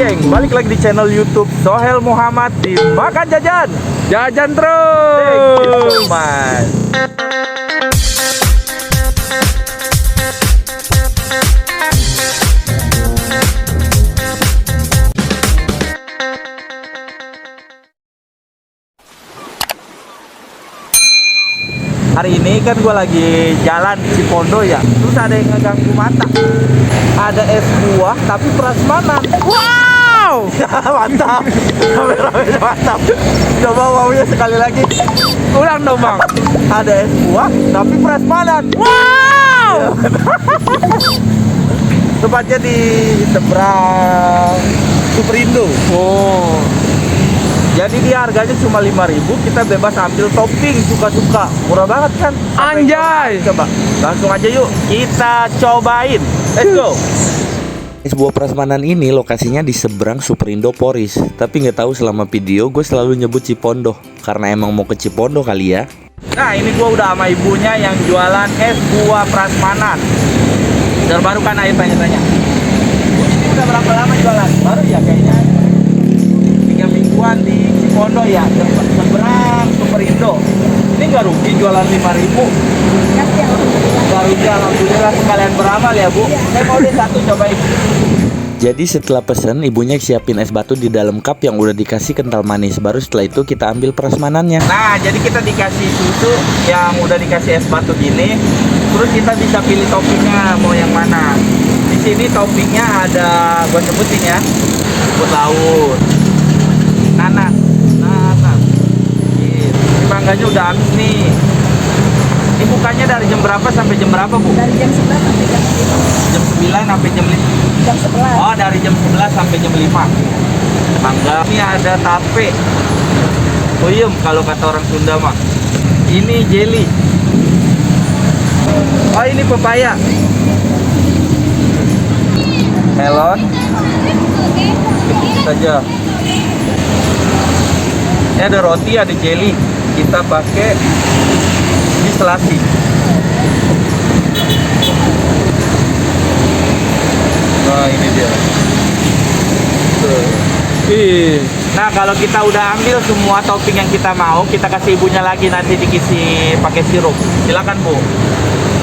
Geng, balik lagi di channel YouTube Sohel Muhammad di Makan Jajan. Jajan Thank you so terus. much. Hari ini kan gue lagi jalan Cipondo ya. Terus ada yang ngeganggu mata. Ada es buah tapi prasmanan. Wow. Mantap. Rame-rame mantap. Coba maunya sekali lagi. Ulang dong bang. Ada es buah tapi prasmanan. Wow. Tempatnya di seberang Superindo. Oh. Jadi dia harganya cuma 5.000, kita bebas ambil topping suka-suka. Murah banget kan? Anjay. Coba langsung aja yuk kita cobain. Let's go. Es buah prasmanan ini lokasinya di seberang Superindo Poris. Tapi nggak tahu selama video gue selalu nyebut Cipondo karena emang mau ke Cipondo kali ya. Nah ini gua udah sama ibunya yang jualan es buah prasmanan. Terbaru kan air tanya-tanya. Bu, ini udah berapa lama jualan? Baru ya kayaknya 3 mingguan di Cipondo ya, seberang Superindo. Ini nggak rugi jualan 5.000. Nggak rugi, alhamdulillah, sekalian beramal ya Bu. Saya mau deh satu cobain. Jadi setelah pesen ibunya siapin es batu di dalam cup yang udah dikasih kental manis. Baru setelah itu kita ambil prasmanannya. Nah, jadi kita dikasih susu yang udah dikasih es batu gini. Terus kita bisa pilih toppingnya mau yang mana. Di sini toppingnya ada, gua sebutin ya, rumput laut, nanas. Ini mangganya udah habis nih. Ini bukanya dari jam berapa sampai jam berapa Bu? Dari jam 11 sampai jam 5. Jam 9 sampai jam 5. Jam 11. Oh, dari jam 11 sampai jam 5. Mangga. Ini ada tape. Puyem kalau kata orang Sunda mah. Ini jelly. Oh, ini pepaya. Melon. Sedikit saja. Ini ada roti, ada jelly. Kita pakai di selasi. Nah, ini dia. Nah, kalau kita udah ambil semua topping yang kita mau, kita kasih ibunya lagi, nanti dikisi pakai sirup. Silakan Bu.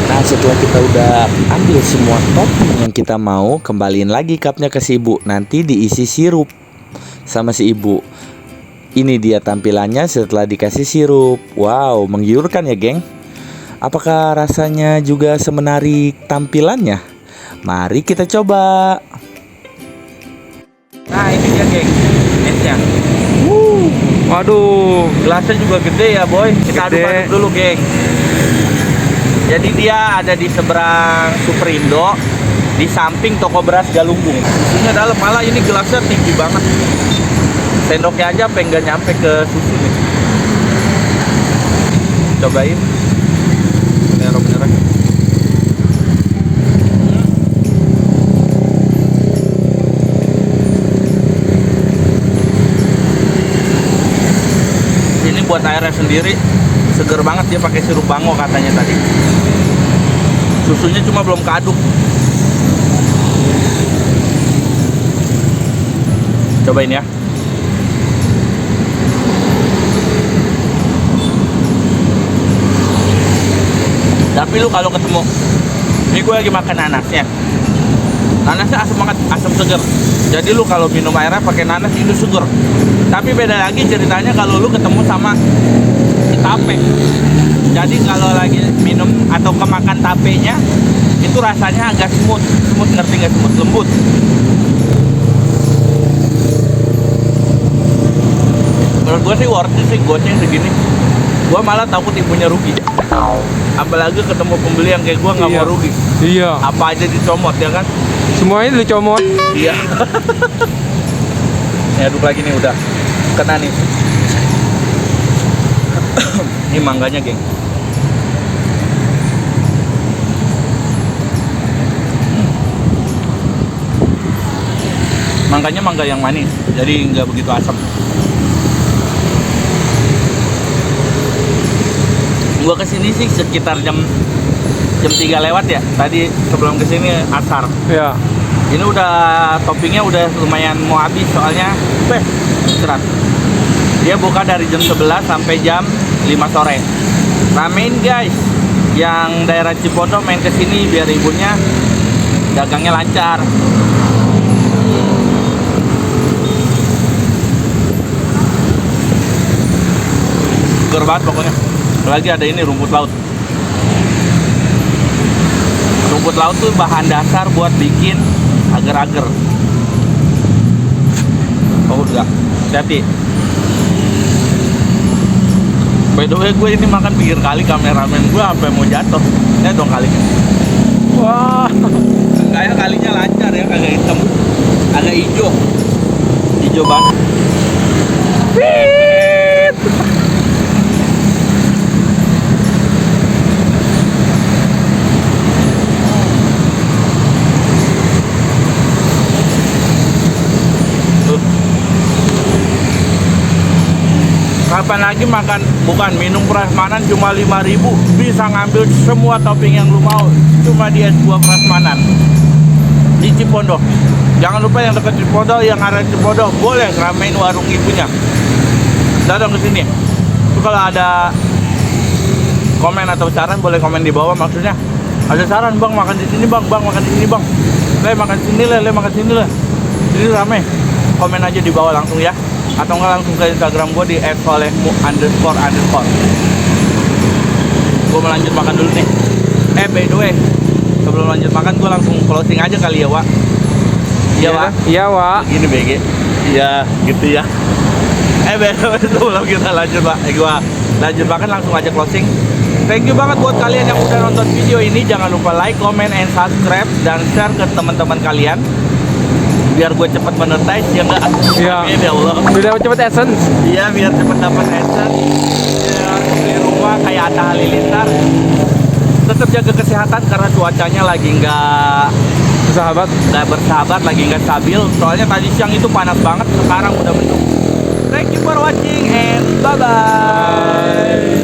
Nah setelah kita udah ambil semua topping yang kita mau, kembaliin lagi cupnya ke si ibu. Nanti diisi sirup sama si ibu. Ini dia tampilannya setelah dikasih sirup. Wow, menggiurkan ya geng. Apakah rasanya juga semenarik tampilannya? Mari kita coba. Nah, ini dia geng, esnya. Waduh. Gelasnya juga gede ya boy. Kita Gede. aduk-aduk dulu geng. Jadi dia ada di seberang Superindo, di samping toko beras Galunggung. Susunya dalam, malah ini gelasnya tinggi banget. Sendoknya aja apa nggak nyampe ke susu nih. Cobain. Merah-merah. Ini buat airnya sendiri, seger banget, dia pakai sirup bango katanya tadi. Susunya cuma belum keaduk. Cobain ya. Tapi lu kalau ketemu, ini gue lagi makan nanasnya. Nanasnya asam banget, asam seger. Jadi lu kalau minum airnya pakai nanas itu seger. Tapi beda lagi ceritanya kalau lu ketemu sama tape. Jadi kalau lagi minum atau kemakan tapenya, itu rasanya agak smooth. Smooth, ngerti nggak? Smooth, lembut. Menurut gue sih worth it sih, goceng segini. Gue malah takut ibunya rugi. Apalagi ketemu pembeli yang kayak gue nggak Iya. mau rugi. Iya. Apa aja dicomot ya kan? Semuanya dicomot. Iya. Ini aduk lagi nih, udah kena nih. Ini mangganya geng. Mangganya mangga yang manis, jadi nggak begitu asam. Gua kesini sih sekitar jam 3 lewat ya. Tadi sebelum kesini asar. Ya. Ini udah toppingnya udah lumayan mau habis soalnya serat. Dia buka dari jam 11 sampai jam 5 sore. Ramein guys. Yang daerah Cipondo main ke sini biar ibunya dagangnya lancar. Seger banget pokoknya. Lagi ada ini rumput laut. Rumput laut tuh bahan dasar buat bikin agar-agar. Oh udah, hati-hati. By the way, gue ini makan pinggir kali, kameramen gue sampai mau jatuh. Lihat dong kalinya. Wah. Kayak kalinya lancar ya, kagak hitam, agak hijau. Hijau banget. Kapan lagi makan, bukan minum prasmanan cuma 5.000 bisa ngambil semua topping yang lu mau cuma di es buah prasmanan di Cipondo. Jangan lupa yang dekat Cipondo, yang arah Cipondo boleh ramein warung ibunya. Datang ke sini. Itu kalau ada komen atau saran boleh komen di bawah, maksudnya ada saran bang makan di sini bang makan di sini bang, makan sini makan sini ini rame, komen aja di bawah langsung ya, atau enggak langsung ke Instagram gue di @solehmu__. Gue mau lanjut makan dulu nih. By the way, sebelum lanjut makan gue langsung closing aja kali ya Wak. Iya Wak. Iya, Wak. Gini BG. Iya gitu ya. Sebelum kita lanjut Pak, gua lanjut makan langsung aja closing. Thank you banget buat kalian yang udah nonton video ini. Jangan lupa like, comment, and subscribe dan share ke teman-teman kalian biar gue cepet monetize ya enggak? Iya. Amin ya Allah. Sudah cepet essence. Iya biar cepet dapat adsense. Ya, beli rumah kayak Atta Halilintar. Tetap jaga kesehatan karena cuacanya lagi nggak bersahabat, lagi nggak stabil. Soalnya tadi siang itu panas banget, sekarang udah mendung. Thank you for watching and bye bye.